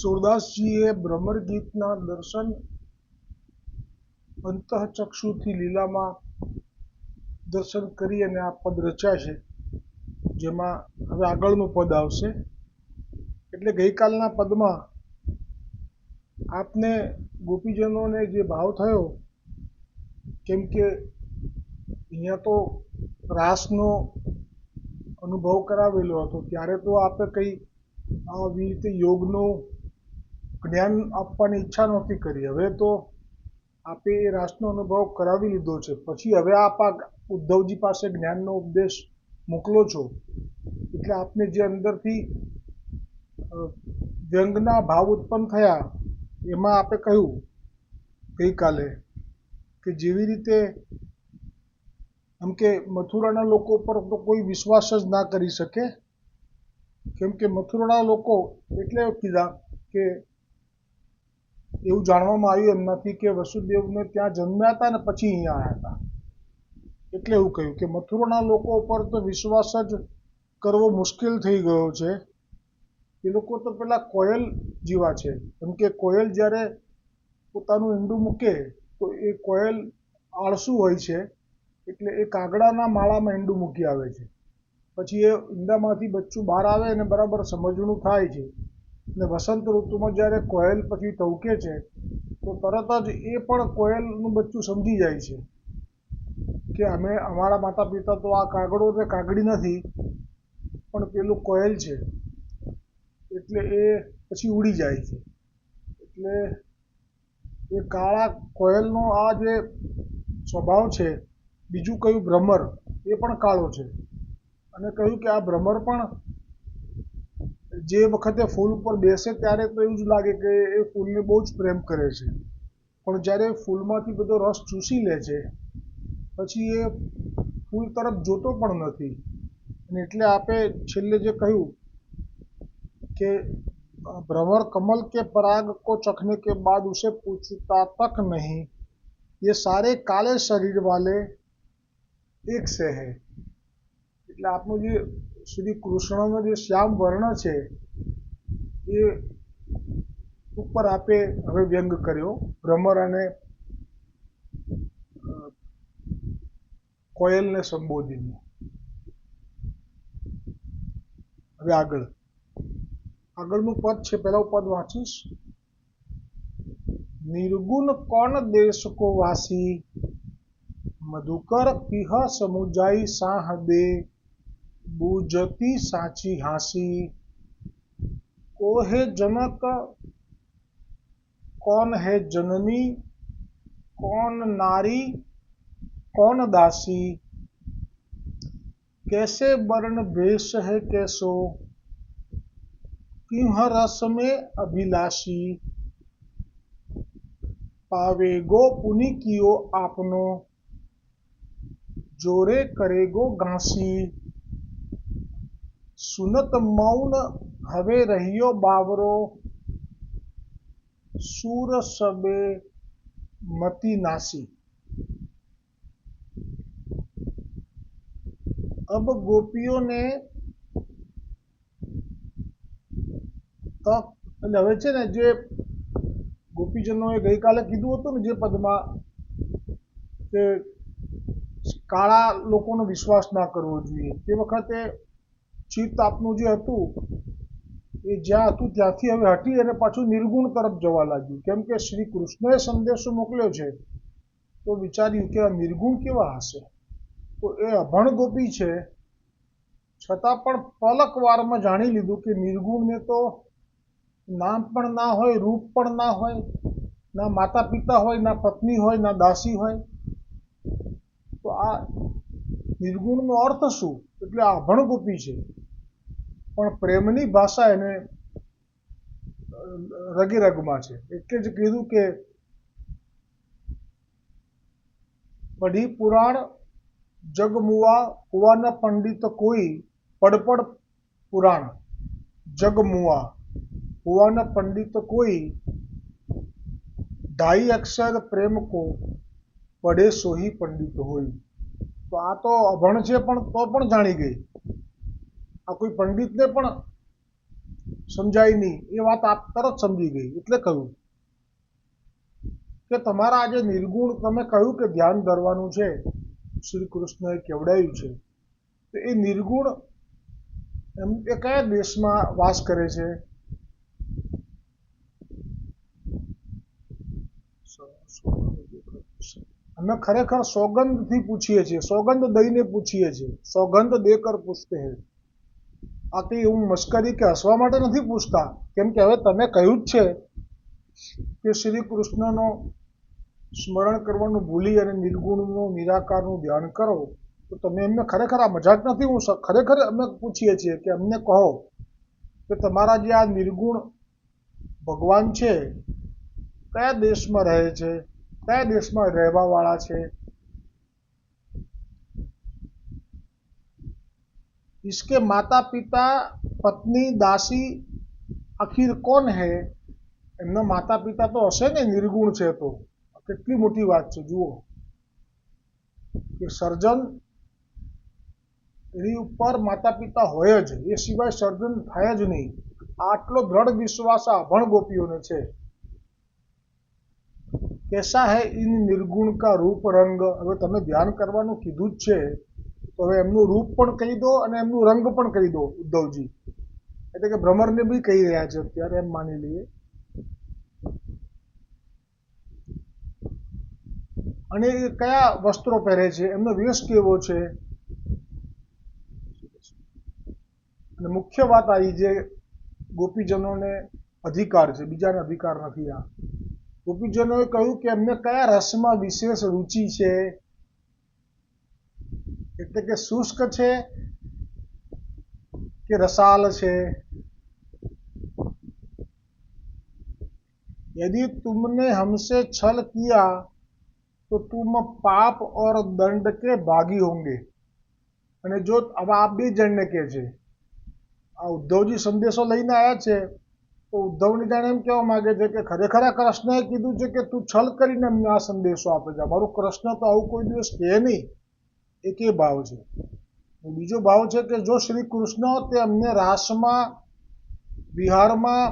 સુરદાસજીએ ભ્રમર ગીતના દર્શન અંતઃચક્ષુથી લીલામાં દર્શન કરી અને આ પદ રચ્યા છે, જેમાં હવે આગળનું પદ આવશે. એટલે ગઈકાલના પદમાં આપને ગોપીજનોને જે ભાવ થયો, કેમ કે અહીંયા તો રાસનો અનુભવ કરાવેલો હતો, ત્યારે તો આપે કંઈ આવી રીતે યોગનું જ્ઞાન આપવાની ઈચ્છા નહોતી કરી. હવે તો આપે એ રાસનો અનુભવ કરાવી લીધો છે. પછી હવે આપ ઉદ્ધવજી પાસે જ્ઞાનનો ઉપદેશ મોકલો છો, એટલે આપને જે અંદરથી વ્યંગના ભાવ ઉત્પન્ન થયા, એમાં આપે કહ્યું ગઈકાલે કે જેવી રીતે આમ કે મથુરાના લોકો પર તો કોઈ વિશ્વાસ જ ના કરી શકે, કેમ કે મથુરાના લોકો એટલે કીધા કે એવું જાણવામાં આવ્યું એમનાથી કે વસુદેવને ત્યાં જન્મ્યા હતા ને પછી અહીંયા આવ્યા હતા. એટલે એવું કહ્યું કે મથુરાના લોકો પર તો વિશ્વાસ જ કરવો મુશ્કેલ થઈ ગયો છે. એ લોકો તો પેલા કોયલ જેવા છે, કેમ કે કોયલ જ્યારે પોતાનું ઈંડું મૂકે તો એ કોયલ આળસુ હોય છે, એટલે એ કાગડાના માળામાં ઈંડું મૂકી આવે છે. પછી એ ઈંડામાંથી બચ્ચું બહાર આવે અને બરાબર સમજણું થાય છે. અને વસંત ઋતુમાં જ્યારે કોયલ પછી ટહુકે છે, તો તરત જ એ પણ કોયલનું બચ્ચું સમજી જાય છે કે અમારા માતા પિતા તો આ કાગડો ને કાગડી નથી, પણ પેલું કોયલ છે. એટલે એ પછી ઉડી જાય છે. એટલે એ કાળા કોયલનો આ જે સ્વભાવ છે. બીજું કહ્યું ભ્રમર, એ પણ કાળો છે. અને કહ્યું કે આ ભ્રમર પણ જે વખતે ફૂલ ઉપર બેસે ત્યારે તો એવું જ લાગે કે એ ફૂલને બહુ જ પ્રેમ કરે છે, પણ જ્યારે ફૂલમાંથી બધો રસ ચૂસી લે છે, પછી એ ફૂલ તરફ જોતો પણ નથી. અને એટલે આપે છેલ્લે જે કહ્યું કે भ्रमर कमल के पराग को चखने के बाद उसे पूछता तक नहीं, ये सारे काले शरीर वाले एक से है. એટલે આપનું જે શ્રી કૃષ્ણનો જે શ્યામ વર્ણ છે, એ ઉપર આપે હવે વ્યંગ કર્યો ભ્રમર અને કોયલને સંબોધીને. હવે આગળનું પદ છે, પહેલું પદ વાંચીશ. निर्गुण कौन देश को वासी, मधुकर पीह समुजाई साह दे, बूझती साची हासी. को है जनक कौन है जननी, कौन नारी कौन दासी. कैसे वर्ण भेष है कैसो, किंह रस में अभिलाषी. पावेगो पुनिकियो आपनो, जोरे करेगो घासी. सुनत मौन हवे रहियो बावरो, सूर सबे मती नासी. अब गोपियों ने તક એટલે હવે છે ને, જે ગોપીજનોએ ગઈકાલે કીધું હતું ને જે પદમાં કે કાળા લોકોનો વિશ્વાસ ના કરવો જોઈએ, તે વખતે ચિત્ત આપનું જે હતું એ જ્યાં હતું ત્યાંથી હવે હટી અને પાછું નિર્ગુણ તરફ જવા લાગ્યું. કેમ કે શ્રી કૃષ્ણએ સંદેશો મોકલ્યો છે, તો વિચાર્યું કે આ નિર્ગુણ કેવા હશે. તો એ અભણ ગોપી છે, છતાં પણ પલક વારમાં જાણી લીધું કે નિર્ગુણને તો નામ પણ ના હોય, રૂપ પણ ના હોય, ના માતા પિતા હોય, ના પત્ની હોય, ના દાસી હોય. તો આ નિર્ગુણનો અર્થ શું? એટલે આ અભણ ગોપી છે, પણ પ્રેમની ભાષા એને રગે રગમાં છે. એટલે જ કીધું કે પઢી પુરાણ જગમુઆ, કુવાના પંડિત કોઈ. પડપડ પુરાણ જગમુઆ, કુવાના પંડિત કોઈ. ढाई अक्षर प्रेम को पढ़े सोही पंडित હોય. તો આ તો અભણ છે, પણ તો પણ જાણી ગઈ. આ કોઈ પંડિતને પણ સમજાય નહીં એ વાત આપ તરત સમજી ગઈ. એટલે કહ્યું કે તમારા આજે નિર્ગુણ તમે કહ્યું કે ધ્યાન ધરવાનું છે, શ્રી કૃષ્ણએ કેવડાવ્યું છે, તો એ નિર્ગુણ એ કયા દેશમાં વાસ કરે છે? અમે ખરેખર સોગંદથી પૂછીએ છીએ, સોગંદ દઈને પૂછીએ છીએ, સોગંદ દેકર પૂછતે હૈ. આ કંઈ એવું મસ્કરી કે હસવા માટે નથી પૂછતા, કેમ કે હવે તમે કહ્યું જ છે કે શ્રી કૃષ્ણનો સ્મરણ કરવાનું ભૂલી અને નિર્ગુણનું નિરાકારનું ધ્યાન કરો, તો તમે એમને ખરેખર આ મજાક નથી, હું ખરેખર અમે પૂછીએ છીએ કે અમને કહો કે તમારા જે આ નિર્ગુણ ભગવાન છે કયા દેશમાં રહે છે, કયા દેશમાં રહેવાવાળા છે? इसके माता પિતા પત્ની દાસી આખિર કોણ હૈ? એમના માતા પિતા તો હશે ને, નિર્ગુણ છે તો. કેટલી મોટી વાત છે. જુઓ કે સર્જન એની ઉપર માતા પિતા હોય જ, એ સિવાય સર્જન થાય જ નહીં. આટલો દ્રઢ વિશ્વાસ આ અભણ ગોપીઓને છે. कैसा है इन निर्गुण का रूप रंग? હવે તમે ધ્યાન કરવાનું કીધું જ છે, તો હવે એમનું રૂપ પણ કહી દો અને એમનું રંગ પણ કહી દો ઉદ્ધવજી. એટલે કે ભ્રમરને બી કહી રહ્યા છે અત્યારે, એમ માની લઈએ. અને એ કયા વસ્ત્રો પહેરે છે, એમનો વેશ કેવો છે? અને મુખ્ય વાત આવી જે ગોપીજનોને અધિકાર છે, બીજાને અધિકાર નથી. આ ગોપીજનોએ કહ્યું કે એમને કયા રસમાં વિશેષ રુચિ છે, એટલે કે શુષ્ક છે કે રસાલ છે? यदि तुमने हमसे छल किया तो तुम पाप और दंड के भागी होंगे. અને જો હવે આ બે જણને કહે છે, આ ઉદ્ધવજી સંદેશો લઈને આવ્યા છે, તો ઉદ્ધવની જાણે એમ કહેવા માંગે છે કે ખરેખર આ કૃષ્ણએ કીધું છે કે તું છલ કરીને અમને આ સંદેશો આપે છે. મારું કૃષ્ણ તો આવું કોઈ દિવસ કહે નહીં. એક એ ભાવ છે. બીજો ભાવ છે કે જો શ્રી કૃષ્ણ તે અમને રાસમાં વિહારમાં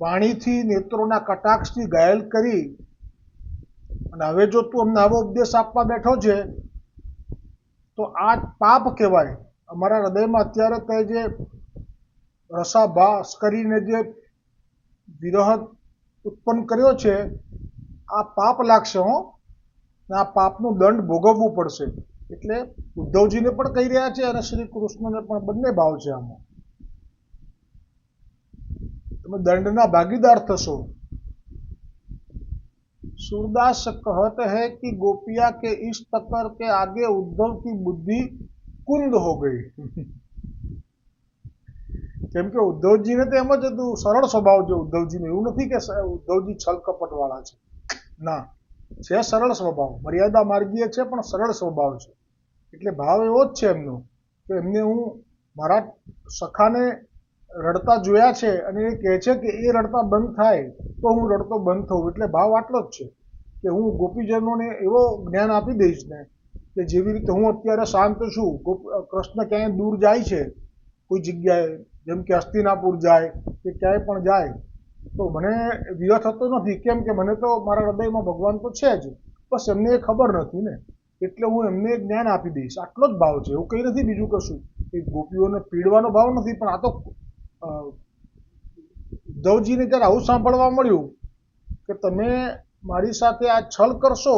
વાણીથી નેત્રોના કટાક્ષથી ઘાયલ કરી, અને હવે જો તું અમને આવો ઉપદેશ આપવા બેઠો છે તો આ પાપ કહેવાય. અમારા હૃદયમાં અત્યારે તે જે રસાભાસ કરીને જે વિરહ ઉત્પન્ન કર્યો છે, આ પાપ લાગશે હો, ને આ પાપનું દંડ ભોગવવું પડશે. એટલે ઉદ્ધવજીને પણ કહી રહ્યા છે અને શ્રી કૃષ્ણને પણ, બંને ભાવ છે આમાં. તમે દંડના ભાગીદાર થશો. सूरदास कहते हैं कि गोपिया के इस टक्कर के आगे उद्धव की बुद्धि कुंद हो गई. કેમ કે ઉદ્ધવજીને તો એમ જ હતું, સરળ સ્વભાવ છે ઉદ્ધવજીને. એવું નથી કે ઉદ્ધવજી છલ કપટ વાળા છે, ના, છે સરળ સ્વભાવ, મર્યાદા માર્ગીય છે પણ સરળ સ્વભાવ છે. એટલે ભાવ એવો જ છે એમનો કે એમને હું મારા સખાને રડતા જોયા છે અને એ કહે છે કે એ રડતા બંધ થાય તો હું રડતો બંધ થઉં. એટલે ભાવ આટલો જ છે કે હું ગોપીજનોને એવો જ્ઞાન આપી દઈશ ને કે જેવી રીતે હું અત્યારે શાંત છું, કૃષ્ણ ક્યાંય દૂર જાય છે કોઈ જગ્યાએ, જેમ કે હસ્તિનાપુર જાય કે ક્યાંય પણ જાય, તો મને વિરહ થતો નથી. કેમ કે મને તો મારા હૃદયમાં ભગવાન તો છે જ, બસ એમને એ ખબર નથી ને, એટલે હું એમને જ્ઞાન આપી દઈશ. આટલો જ ભાવ છે, એવું કંઈ નથી બીજું કશું. એ ગોપીઓને પીડવાનો ભાવ નથી. પણ આ તો ઉદ્ધવજીને જ્યારે આવું સાંભળવા મળ્યું કે તમે મારી સાથે આ છલ કરશો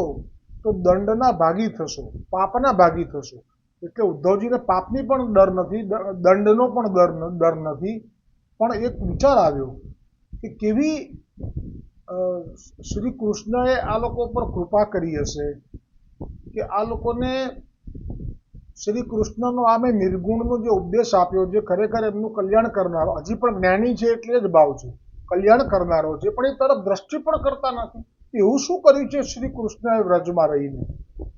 તો દંડના ભાગી થશો, પાપના ભાગી થશો. એટલે ઉદ્ધવજીને પાપની પણ ડર નથી, દંડનો પણ ડર નથી. પણ એક વિચાર આવ્યો કે કેવી શ્રી કૃષ્ણએ આ લોકો પર કૃપા કરી હશે કે આ લોકોને શ્રી કૃષ્ણનો આ મેં નિર્ગુણનો જે ઉપદેશ આપ્યો, જે ખરેખર એમનું કલ્યાણ કરનારો, હજી પણ જ્ઞાની છે એટલે જ ભાવ છે, કલ્યાણ કરનારો છે, પણ એ તરફ દ્રષ્ટિ પણ કરતા નથી. એવું શું કર્યું છે શ્રી કૃષ્ણએ વ્રજમાં રહીને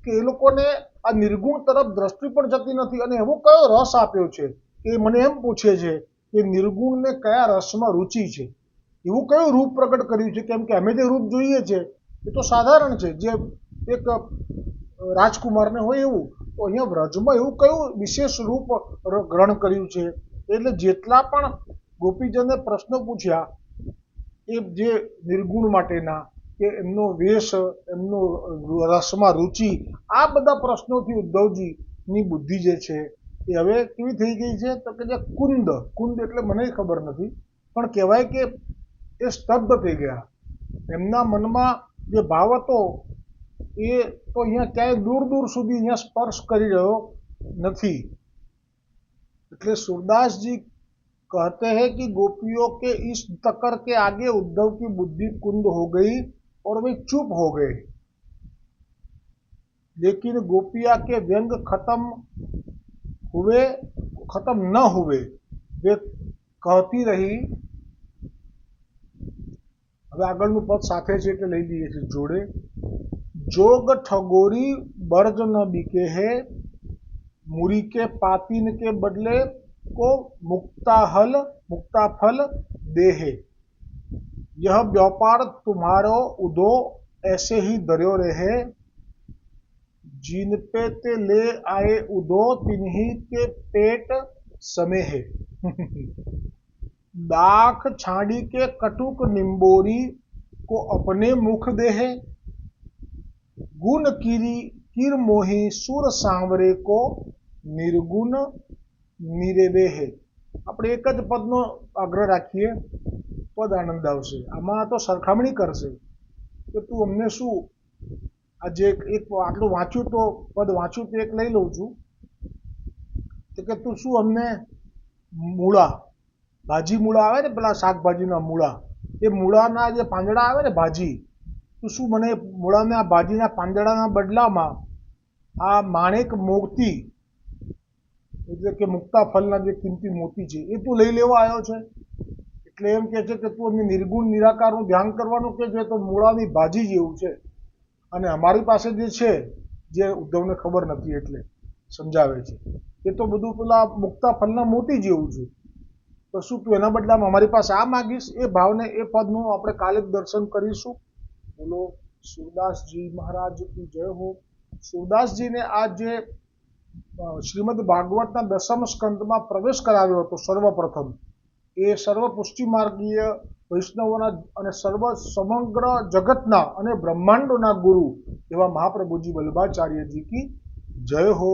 કે એ લોકોને આ નિર્ગુણ તરફ દ્રષ્ટિ પણ જતી નથી? અને એવો કયો રસ આપ્યો છે એ મને એમ પૂછે છે કે નિર્ગુણને કયા રસમાં રુચિ છે? એવું કયું રૂપ પ્રગટ કર્યું છે? કેમ કે અમે જે રૂપ જોઈએ છે એ તો સાધારણ છે, જે એક રાજકુમારને હોય એવું. તો અહીંયા વ્રજમાં એવું કયું વિશેષ રૂપ ગ્રહણ કર્યું છે એટલે જેટલા પણ ગોપીજને પ્રશ્નો પૂછ્યા એ જે નિર્ગુણ માટેના કે એમનો વેશ, એમનો રસમાં રુચિ, આ બધા પ્રશ્નોથી ઉદ્ધવજીની બુદ્ધિ જે છે એ હવે કેવી થઈ ગઈ છે તો કે જે કુંદ, કુંદ એટલે મને ખબર નથી, પણ કહેવાય કે એ સ્તબ્ધ થઈ ગયા. એમના મનમાં જે ભાવ હતો એ તો અહીંયા ક્યાંય દૂર દૂર સુધી અહીંયા સ્પર્શ કરી રહ્યો નથી. એટલે सूरदास जी कहते हैं कि गोपियों के इस तकर के आगे उद्धव की बुद्धि कुंद हो गई और वे चुप हो गए, लेकिन गोपिया के व्यंग खत्म न हुए, वे कहती रही. હવે આગળનું પદ સાથે છે એટલે લઈ લઈએ છીએ જોડે. जोग ठगोरी बर्ज न बिके है, मुरी के पातिन के बदले को मुक्ताफल दे है. यह व्यापार तुम्हारो उदो ऐसे ही धर्यो रहे, जिन पे ते ले आए उदो तिन्ही के पेट समे है. दाख छाड़ी के कटुक निम्बोरी को अपने मुख दे है, गुण कीर मोही सुर सांवरे को निर्गुण નિરેવે હે. આપણે એક જ પદનો આગ્રહ રાખીએ, પદ આનંદ આવશે. આમાં તો સરખામણી કરશે કે તું અમને શું આજે એક આટલું વાંચ્યું તો પદ વાંચ્યું તો એક લઈ લઉં છું તો કે તું શું અમને મૂળા, ભાજી મૂળા આવે ને પેલા શાકભાજીના મૂળા, એ મૂળાના જે પાંદડા આવે ને ભાજી, તું શું મને મૂળાના ભાજીના પાંદડાના બદલામાં આ માણેક મોતી એટલે કે મુક્તા ફલના જે કિંમતી મોતી છે એ તું લઈ લેવા આવ્યો છે. એટલે એમ કે છે કે તું અમને નિર્ગુણ નિરાકારનું ધ્યાન કરવાનું કે છે તો મૂળાની ભાજી જેવું છે. અને અમારી પાસે જે છે જે ઉદ્ધવને ખબર નથી એટલે સમજાવે છે એ તો બધું પેલા મુક્તા ફલના મોતી જેવું છે. તો શું તું એના બદલામાં અમારી પાસે આ માગીશ? એ ભાવને એ પદનું આપણે કાલે જ દર્શન કરીશું. બોલો सूरदासजी महाराज की जय हो. सूरदासजीને આ જે શ્રીમદ ભાગવતના 10મ સ્કંદમાં પ્રવેશ કરાવ્યો હતો સર્વપ્રથમ, એ સર્વ પુષ્ટિ માર્ગીય વૈષ્ણવોના અને સમગ્ર જગતના અને બ્રહ્માંડોના ગુરુ એવા મહાપ્રભુજી વલ્લભાચાર્યજી કી જય હો.